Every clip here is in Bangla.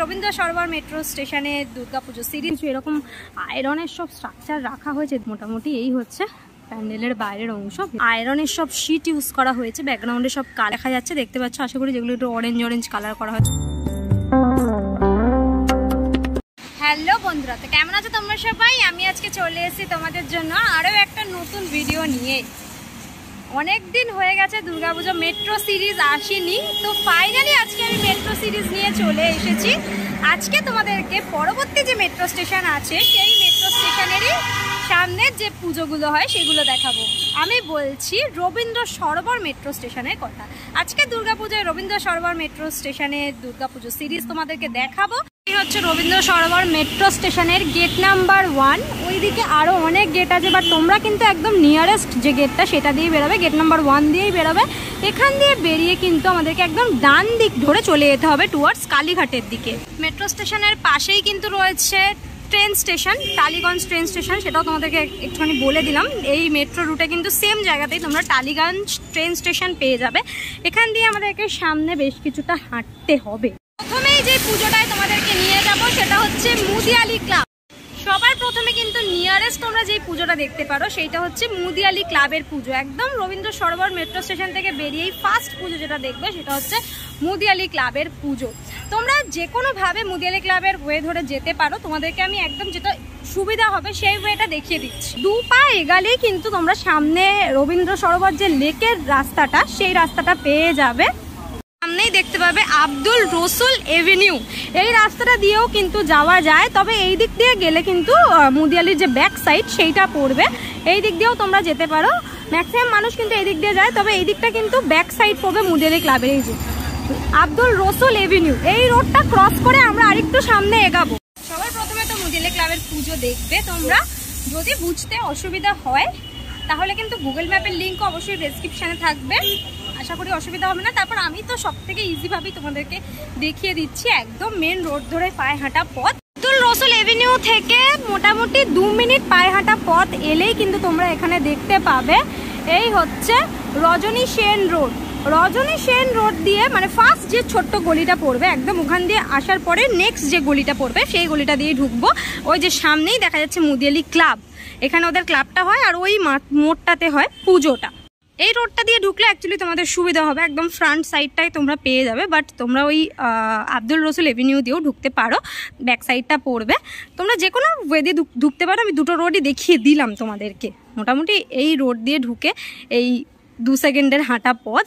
রবীন্দ্র সরোবর মেট্রো স্টেশনে দুর্গাপুজো সিরিজ এরকম আয়রনের সব স্ট্রাকচার রাখা হয়েছে। মোটামুটি এই হচ্ছে প্যান্ডেলের বাইরের অংশ। আয়রনের সব শিট ইউজ করা হয়েছে, ব্যাকগ্রাউন্ডে সব কালার দেখা যাচ্ছে, দেখতে পাচ্ছ আশা করি, যেগুলো একটু অরেঞ্জ অরেঞ্জ কালার করা হয়েছে। হ্যালো বন্ধুরা, তো কেমন আছো তোমরা সবাই? আমি আজকে চলে এসেছি তোমাদের জন্য আরও একটা নতুন ভিডিও নিয়ে। অনেক দিন হয়ে গেছে দুর্গাপুজো মেট্রো সিরিজ আসেনি, তো ফাইনালি আজকে আমি মেট্রো সিরিজ নিয়ে চলে এসেছি। আজকে তোমাদেরকে পরবর্তী যে মেট্রো স্টেশন আছে সেই মেট্রো স্টেশনেরই সামনের যে পুজোগুলো হয় সেগুলো দেখাবো। আমি বলছি রবীন্দ্র সরোবর মেট্রো স্টেশনের কথা। আজকে দুর্গাপুজোয় রবীন্দ্র সরোবর মেট্রো স্টেশনে দুর্গাপুজো সিরিজ তোমাদেরকে দেখাবো। হচ্ছে রবীন্দ্র সরোবর মেট্রো স্টেশনের গেট নাম্বার 1। ওইদিকে আরও অনেক গেট আছে, বাট তোমরা কিন্তু একদম নিয়ারেস্ট যে গেটটা সেটা দিয়ে বেরোবে, গেট নাম্বার 1 দিয়েই বেরোবে। এখান দিয়ে বেরিয়ে কিন্তু আমাদেরকে একদম ডান দিক ধরে চলে যেতে হবে টুয়ার্ডস কালীঘাটের দিকে। মেট্রো স্টেশনের পাশেই কিন্তু রয়েছে train station, Tollygunge train station, সেটাও তোমাদেরকে একটুখানি বলে দিলাম। এই মেট্রো রুটে কিন্তু সেম জায়গাতেই তোমরা টালিগঞ্জ ট্রেন স্টেশন পেয়ে যাবে। এখান দিয়ে আমাদেরকে সামনে বেশ কিছুটা হাঁটতে হবে। প্রথমেই যে পুজোটায় তোমাদেরকে নিয়ে যাব সেটা হচ্ছে মুদিয়ালি ক্লাব। সবার প্রথমে কিন্তু নিয়ারেস্ট তোমরা যে পুজোটা দেখতে পারো সেইটা হচ্ছে মুদিয়ালি ক্লাবের পুজো। একদম রবীন্দ্র সরোবর মেট্রো স্টেশন থেকে বেরিয়েই ফার্স্ট পুজো যেটা দেখবে সেটা হচ্ছে মুদিয়ালি ক্লাবের পুজো। তোমরা যে কোনোভাবে মুদিয়ালি ক্লাবের ওয়ে ধরে যেতে পারো, তোমাদেরকে আমি একদম যেটা সুবিধা হবে সেই ওয়েটা দেখিয়ে দিচ্ছি। 2 পা এগালেই কিন্তু তোমরা সামনে রবীন্দ্র সরোবর যে লেকের রাস্তাটা সেই রাস্তাটা পেয়ে যাবে। সামনেই দেখতে পাবে আব্দুল রসুল এভিনিউ। এই রাস্তাটা দিয়েও কিন্তু যাওয়া যায়, তবে এই দিক দিয়ে গেলে কিন্তু মুদিয়ালির যে ব্যাক সাইড সেইটা পড়বে। এই দিক দিয়েও তোমরা যেতে পারো, ম্যাক্সিমাম মানুষ কিন্তু এই দিক দিয়ে যায়, তবে এই দিকটা কিন্তু ব্যাক সাইড পড়বে মুদিয়ালি ক্লাবের। এই যে আব্দুল রসুল এভিনিউ, এই রোডটা ক্রস করে আমরা আরেকটু সামনে এগাবো। সবার প্রথমে তো মুদিয়ালি ক্লাবের পুজো দেখবে তোমরা। যদি বুঝতে অসুবিধা হয় তাহলে কিন্তু গুগল ম্যাপের লিঙ্ক অবশ্যই ডেসক্রিপশানে থাকবে, আশা করি অসুবিধা হবে না। তারপর আমি তো সব থেকে ইজিভাবেই তোমাদেরকে দেখিয়ে দিচ্ছি, একদম মেন রোড ধরে পায়ে হাঁটা পথ। আব্দুল রসুল এভিনিউ থেকে মোটামুটি 2 মিনিট পায়ে হাঁটা পথ এলেই কিন্তু তোমরা এখানে দেখতে পাবে এই হচ্ছে রজনী সেন রোড। রজনী সেন রোড দিয়ে মানে ফার্স্ট যে ছোট্ট গলিটা পড়বে, একদম ওখান দিয়ে আসার পরে নেক্সট যে গলিটা পড়বে সেই গলিটা দিয়ে ঢুকবো। ওই যে সামনেই দেখা যাচ্ছে মুদিয়ালি ক্লাব, এখানে ওদের ক্লাবটা হয় আর ওই মোড়টাতে হয় পুজোটা। এই রোডটা দিয়ে ঢুকলে অ্যাকচুয়ালি তোমাদের সুবিধা হবে, একদম ফ্রন্ট সাইডটাই তোমরা পেয়ে যাবে। বাট তোমরা ওই আব্দুল রসুল এভিনিউ দিয়েও ঢুকতে পারো, ব্যাক সাইডটা পড়বে। তোমরা যে কোনো ওয়ে দিয়ে ঢুকতে পারো, আমি দুটো রোডই দেখিয়ে দিলাম তোমাদেরকে। মোটামুটি এই রোড দিয়ে ঢুকে এই 2 সেকেন্ডের হাঁটা পথ,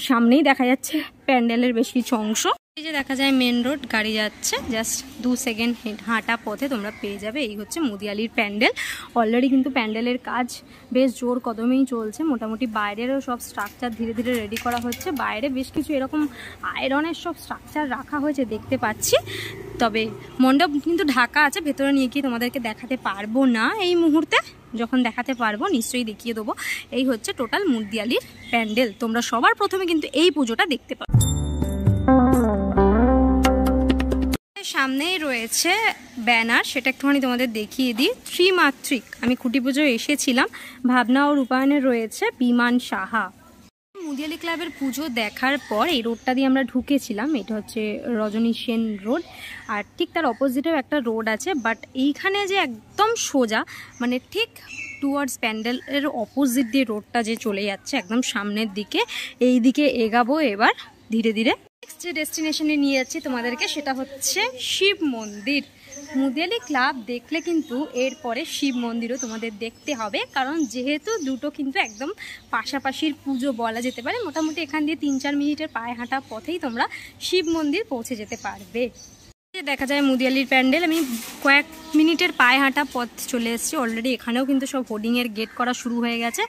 সামনেই দেখা যাচ্ছে প্যান্ডেলের বেশ কিছু অংশ। এই যে দেখা যায় মেন রোড, গাড়ি যাচ্ছে, জাস্ট 2 সেকেন্ড হাঁটা পথে তোমরা পেয়ে যাবে এই হচ্ছে মুদিয়ালির প্যান্ডেল। অলরেডি কিন্তু প্যান্ডেলের কাজ বেশ জোর কদমেই চলছে। মোটামুটি বাইরেরও সব স্ট্রাকচার ধীরে ধীরে রেডি করা হচ্ছে। বাইরে বেশ কিছু এরকম আয়রনের সব স্ট্রাকচার রাখা হয়েছে দেখতে পাচ্ছি, তবে মণ্ডপ কিন্তু ঢাকা আছে, ভেতরে নিয়ে গিয়ে তোমাদেরকে দেখাতে পারবো না এই মুহূর্তে। যখন দেখাতে পারবো নিশ্চয়ই দেখিয়ে দেবো। এই হচ্ছে টোটাল মুদিয়ালির প্যান্ডেল। তোমরা সবার প্রথমে কিন্তু এই পুজোটা দেখতে পাবে। সামনেই রয়েছে ব্যানার, সেটা একটুখানি তোমাদের দেখিয়ে দিই। ত্রিমাত্রিক, আমি খুঁটি পুজো এসেছিলাম, ভাবনা ও রূপায়ণে রয়েছে বিমান সাহা। মুদিয়ালি ক্লাবের পুজো দেখার পর এই রোডটা দিয়ে আমরা ঢুকেছিলাম, এটা হচ্ছে রজনী সেন রোড। আর ঠিক তার অপোজিটেও একটা রোড আছে, বাট এইখানে যে একদম সোজা মানে ঠিক টুয়ার্ডস প্যান্ডেলের অপোজিট দিয়ে রোডটা যে চলে যাচ্ছে একদম সামনের দিকে, এই দিকে এগাবো এবার ধীরে ধীরে। নেক্সট যে ডেস্টিনেশনে নিয়ে যাচ্ছি তোমাদেরকে সেটা হচ্ছে শিব মন্দির। মুদিয়ালি ক্লাব দেখলে কিন্তু এরপরে শিব মন্দিরও তোমাদের দেখতে হবে, কারণ যেহেতু দুটো কিন্তু একদম পাশাপাশির পুজো বলা যেতে পারে। মোটামুটি এখান দিয়ে 3-4 মিনিটের পায়ে হাঁটা পথেই তোমরা শিব মন্দির পৌঁছে যেতে পারবে। দেখা যায় মুদিয়ালির প্যান্ডেল, আমি কয়েক মিনিটের পায়ে হাঁটা পথ চলে এসেছি অলরেডি। এখানেও কিন্তু সব হোর্ডিংয়ের গেট করা শুরু হয়ে গেছে।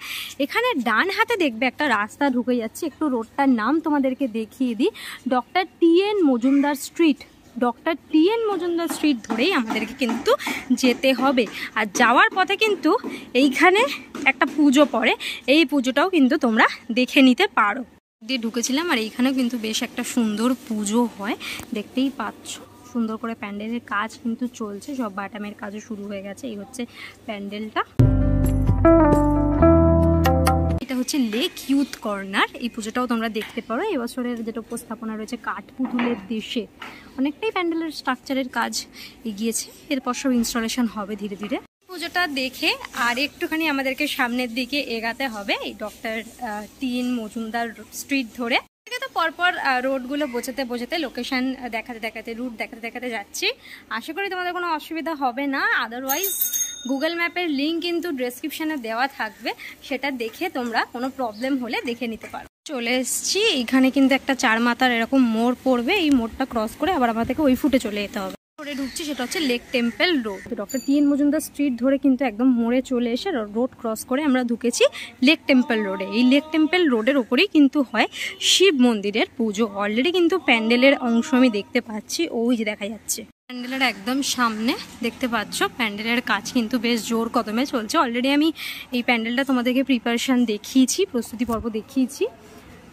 এখানে ডান হাতে দেখবে একটা রাস্তা ঢুকে যাচ্ছে, একটু রোডটার নাম তোমাদেরকে দেখিয়ে দিই, doctor T N. Majumdar street. Doctor T N. Majumdar street ধরেই আমাদেরকে কিন্তু যেতে হবে। আর যাওয়ার পথে কিন্তু এইখানে একটা পুজো পড়ে, এই পুজোটাও কিন্তু তোমরা দেখে নিতে পারো। দিয়ে ঢুকেছিলাম আর এইখানেও কিন্তু বেশ একটা সুন্দর পুজো হয়, দেখতেই পাচ্ছ। সুন্দর করে প্যান্ডেলের কাজ কিন্তু চলছে, সব বাটামের কাজও শুরু হয়ে গেছে। এই হচ্ছে প্যান্ডেলটা। হচ্ছে লেক ইউথ কর্নার। এই পুজোটাও তোমরা দেখতে পারো। এবছরের যেটা উপস্থাপনা রয়েছে কাঠপুতুলের দেশে, অনেকটাই প্যান্ডেলের স্ট্রাকচারের কাজ এগিয়েছে, এরপর সব ইনস্টলেশন হবে ধীরে ধীরে। পুজোটা দেখে আর একটুখানি আমাদেরকে সামনের দিকে এগাতে হবে, এই ডক্টর টি.এন. মজুমদার স্ট্রিট ধরে। তো পরপর রোডগুলো বোঝাতে লোকেশন দেখাতে রুট দেখাতে যাচ্ছি। আশা করি তোমাদের কোনো অসুবিধা হবে না। আদারওয়াইজ গুগল ম্যাপের লিঙ্ক কিন্তু ডেসক্রিপশানে দেওয়া থাকবে, সেটা দেখে তোমরা কোনো প্রবলেম হলে দেখে নিতে পারো। চলে এসছি, এখানে কিন্তু একটা 4 মাথার এরকম মোড় পড়বে। এই মোড়টা ক্রস করে আবার আমাদেরকে ওই ফুটে চলে যেতে হবে। রোডে ঢুকছি, সেটা হচ্ছে lake temple road. Doctor T N. Majumdar street ধরে কিন্তু একদম মোড়ে চলে এসে রোড ক্রস করে আমরা ঢুকেছি লেক টেম্পল রোডে। এই লেক টেম্পল রোডের ওপরেই কিন্তু হয় শিব মন্দিরের পুজো। অলরেডি কিন্তু প্যান্ডেলের অংশ আমি দেখতে পাচ্ছি, ওই যে দেখা যাচ্ছে প্যান্ডেলের একদম সামনে দেখতে পাচ্ছ। প্যান্ডেলের কাজ কিন্তু বেশ জোর কদমে চলছে। অলরেডি আমি এই প্যান্ডেলটা তোমাদেরকে প্রিপারেশন দেখিয়েছি, প্রস্তুতি পর্ব দেখিয়েছি।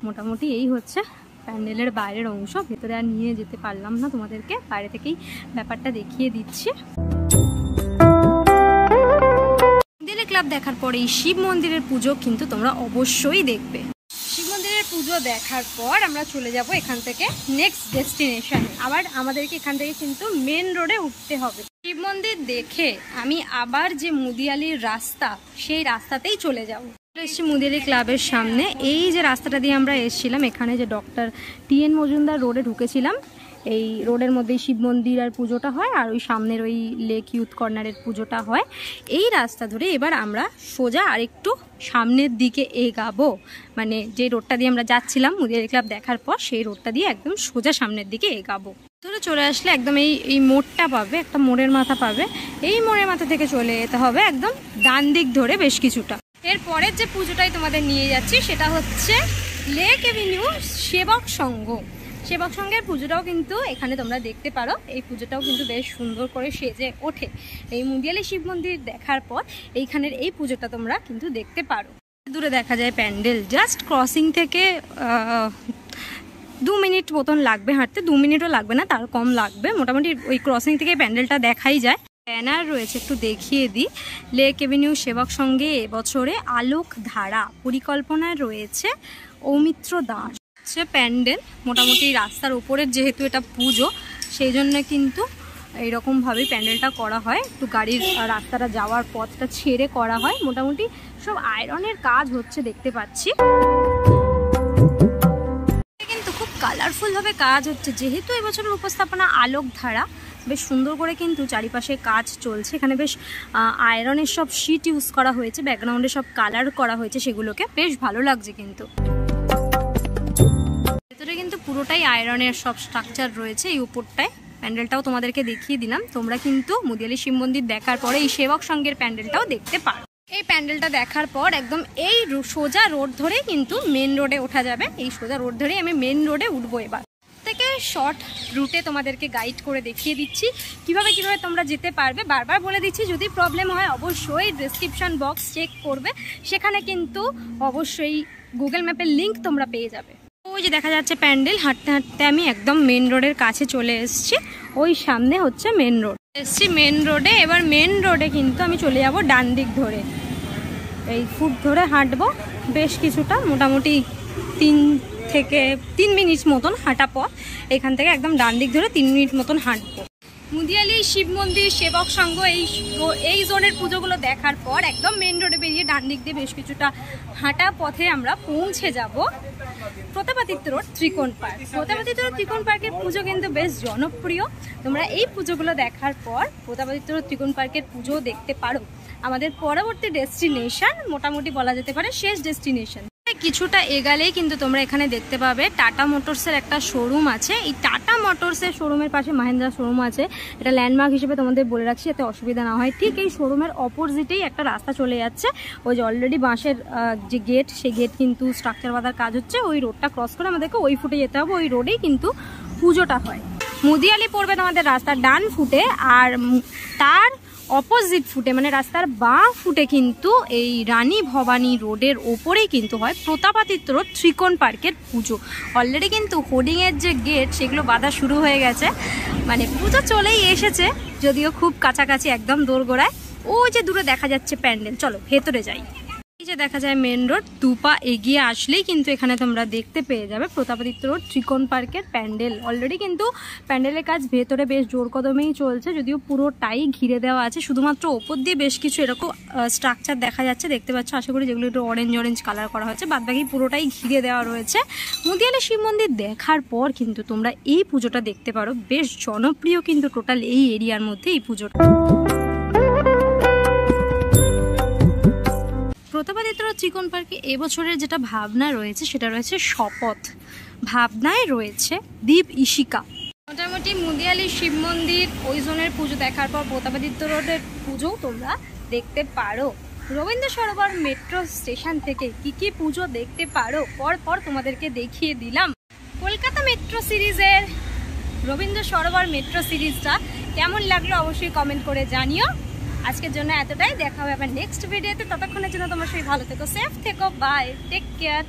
মোটামুটি এই হচ্ছে প্যান্ডেলের বাইরের অংশ। ভেতরে আর নিয়ে যেতে পারলাম না তোমাদেরকে, বাইরে থেকেই ব্যাপারটা দেখিয়ে দিচ্ছি। দিলে ক্লাব দেখার পরে এই শিব মন্দিরের পুজো কিন্তু তোমরা অবশ্যই দেখবে। শিব মন্দিরের পুজো দেখার পর আমরা চলে যাব এখান থেকে নেক্সট ডেস্টিনেশন। আবার আমাদেরকে এখান থেকে কিন্তু মেন রোডে উঠতে হবে। শিব মন্দির দেখে আমি আবার যে মুদিয়ালির রাস্তা, সেই রাস্তাতেই চলে যাব। এসছি মুদিয়ালি ক্লাবের সামনে। এই যে রাস্তাটা দিয়ে আমরা এসেছিলাম, এখানে যে ডক্টর টি.এন. মজুমদার রোডে ঢুকেছিলাম, এই রোডের মধ্যেই শিব মন্দির আর পুজোটা হয়, আর ওই সামনের ওই লেক ইউথ কর্নারের পুজোটা হয়। এই রাস্তা ধরে এবার আমরা সোজা আরেকটু সামনের দিকে এগাবো। মানে যে রোডটা দিয়ে আমরা যাচ্ছিলাম মুদিয়ালি ক্লাব দেখার পর, সেই রোডটা দিয়ে একদম সোজা সামনের দিকে এগাবো। ধরে চলে আসলে একদম এই মোড়টা পাবে, একটা মোড়ের মাথা পাবে। এই মোড়ের মাথা থেকে চলে যেতে হবে একদম ডান দিক ধরে বেশ কিছুটা। এরপরের যে পুজোটাই তোমাদের নিয়ে যাচ্ছি সেটা হচ্ছে লেক এভিনিউ সেবক সংঘ। সেবক সংঘের পুজোটাও কিন্তু এখানে তোমরা দেখতে পারো। এই পুজোটাও কিন্তু বেশ সুন্দর করে সেজে ওঠে। এই মুদিয়ালি শিব মন্দির দেখার পর এইখানের এই পুজোটা তোমরা কিন্তু দেখতে পারো। দূরে দেখা যায় প্যান্ডেল। জাস্ট ক্রসিং থেকে 2 মিনিট মতন লাগবে হাঁটতে, 2 মিনিটও লাগবে না, তার কম লাগবে। মোটামুটি ওই ক্রসিং থেকে প্যান্ডেলটা দেখাই যায়। ব্যানার রয়েছে, একটু দেখিয়ে দিই। লেক এভিনিউ সেবক সঙ্গে এবছরে আলোক ধারা পরিকল্পনায় রয়েছে অমিত্র দাস। হচ্ছে প্যান্ডেল মোটামুটি রাস্তার উপরের, যেহেতু এটা পুজো সেই জন্য কিন্তু এইরকমভাবেই প্যান্ডেলটা করা হয়। একটু গাড়ির রাস্তাটা যাওয়ার পথটা ছেড়ে করা হয়। মোটামুটি সব আয়রনের কাজ হচ্ছে দেখতে পাচ্ছি। কিন্তু খুব কালারফুলভাবে কাজ হচ্ছে, যেহেতু এবছরের উপস্থাপনা আলোক ধারা। বেশ সুন্দর করে কিন্তু চারিপাশে কাজ চলছে। এখানে বেশ আয়রনের সব শিট ইউজ করা হয়েছে, ব্যাকগ্রাউন্ডে সব কালার করা হয়েছে, সেগুলোকে বেশ ভালো লাগছে। কিন্তু ভেতরে কিন্তু পুরোটাই আয়রনের সব স্ট্রাকচার রয়েছে। এই উপরটায় প্যান্ডেলটাও তোমাদেরকে দেখিয়ে দিলাম। তোমরা কিন্তু মুদিয়ালি শিব মন্দির দেখার পরে এই সেবক সংঘের প্যান্ডেলটাও দেখতে পারো। এই প্যান্ডেলটা দেখার পর একদম এই সোজা রোড ধরে কিন্তু মেন রোডে ওঠা যাবে। এই সোজা রোড ধরেই আমি মেন রোডে উঠবো। এবার থেকে শর্ট রুটে তোমাদেরকে গাইড করে দেখিয়ে দিচ্ছি কিভাবে তোমরা যেতে পারবে। বারবার বলে দিচ্ছি, যদি প্রবলেম হয় অবশ্যই ডেসক্রিপশন বক্স চেক করবে, সেখানে কিন্তু অবশ্যই গুগল ম্যাপের লিঙ্ক তোমরা পেয়ে যাবে। ওই যে দেখা যাচ্ছে প্যান্ডেল। হাঁটতে হাঁটতে আমি একদম মেন রোডের কাছে চলে এসেছি। ওই সামনে হচ্ছে মেন রোড। এসছি মেন রোডে। এবার মেন রোডে কিন্তু আমি চলে যাব ডান দিক ধরে। এই ফুট ধরে হাঁটবো বেশ কিছুটা, মোটামুটি 3 মিনিট মতন হাঁটা পথ। এখান থেকে একদম ডান দিক ধরে 3 মিনিট মতন হাঁটবো। মুদিয়ালি শিব মন্দির সেবক সংঘ এই জোনের পুজোগুলো দেখার পর একদম মেন রোডে বেরিয়ে ডান দিক দিয়ে বেশ কিছুটা হাঁটা পথে আমরা পৌঁছে যাব Pratapaditya road Trikon park. Pratapaditya road Trikon পার্কের পুজো কিন্তু বেশ জনপ্রিয়। তোমরা এই পুজোগুলো দেখার পর প্রতাপাদিত্য রোড ত্রিকোণ পার্কের পুজো দেখতে পারো। আমাদের পরবর্তী ডেস্টিনেশন, মোটামুটি বলা যেতে পারে শেষ ডেস্টিনেশন। কিছুটা এগালেই কিন্তু তোমরা এখানে দেখতে পাবে টাটা মোটরসের একটা শোরুম আছে। এই টাটা মোটরসের শোরুমের পাশে মাহিন্দ্রা শোরুম আছে। এটা ল্যান্ডমার্ক হিসেবে তোমাদের বলে রাখছি যাতে অসুবিধা না হয়। ঠিক এই শোরুমের অপোজিটেই একটা রাস্তা চলে যাচ্ছে। ওই যে অলরেডি বাঁশের যে গেট, সেই গেট কিন্তু স্ট্রাকচার বাঁধার কাজ হচ্ছে। ওই রোডটা ক্রস করে আমাদেরকে ওই ফুটে যেতে হবে। ওই রোডেই কিন্তু পুজোটা হয়। মুদিয়ালি পড়বে তোমাদের রাস্তার ডান ফুটে, আর তার অপোজিট ফুটে মানে রাস্তার বাঁ ফুটে কিন্তু এই রানী ভবানী রোডের ওপরেই কিন্তু হয় প্রতাপাদিত্য রোড ত্রিকোণ পার্কের পুজো। অলরেডি কিন্তু হোর্ডিংয়ের যে গেট সেগুলো বাঁধা শুরু হয়ে গেছে, মানে পুজো চলেই এসেছে, যদিও খুব কাছাকাছি একদম দোরগোড়ায়। ওই যে দূরে দেখা যাচ্ছে প্যান্ডেল। চলো ভেতরে যাই। এই যে দেখা যায় মেন রোড, দুপা এগিয়ে আসলেই কিন্তু এখানে তোমরা দেখতে পেয়ে যাবে প্রতাপাদিত্য রোড ত্রিকোণ পার্কের প্যান্ডেল। অলরেডি কিন্তু প্যান্ডেলের কাজ ভেতরে বেশ জোর কদমেই চলছে, যদিও পুরোটাই ঘিরে দেওয়া আছে, শুধুমাত্র ওপর দিয়ে বেশ কিছু এরকম স্ট্রাকচার দেখা যাচ্ছে, দেখতে পাচ্ছ আশা করি, যেগুলো একটু অরেঞ্জ কালার করা হয়েছে, বাদবাকি পুরোটাই ঘিরে দেওয়া রয়েছে। মুদিয়ালি শিব মন্দির দেখার পর কিন্তু তোমরা এই পুজোটা দেখতে পারো, বেশ জনপ্রিয় কিন্তু টোটাল এই এরিয়ার মধ্যে এই পুজোটা। প্রতাপাদিত্য ত্রিকোণ পার্কে এবছরের যেটা ভাবনা রয়েছে সেটা রয়েছে শপথ, ভাবনায় রয়েছে দীপ ইশিকা। মোটামুটি মুদিয়ালি শিব মন্দির ওই জোনের পুজো দেখার পর প্রতাপাদিত্য রোডের পুজো তোমরা দেখতে পারো। রবীন্দ্র সরোবর মেট্রো স্টেশন থেকে কি পুজো দেখতে পারো পর তোমাদেরকে দেখিয়ে দিলাম। কলকাতা মেট্রো সিরিজের রবীন্দ্র সরোবর মেট্রো সিরিজটা কেমন লাগলো অবশ্যই কমেন্ট করে জানিও। আজকের জন্য এতটাই, দেখা হবে আবার নেক্সট ভিডিওতে। ততক্ষণের জন্য তোমরা সবাই ভালো থেকো, সেফ থেকো, বাই, টেক কেয়ার।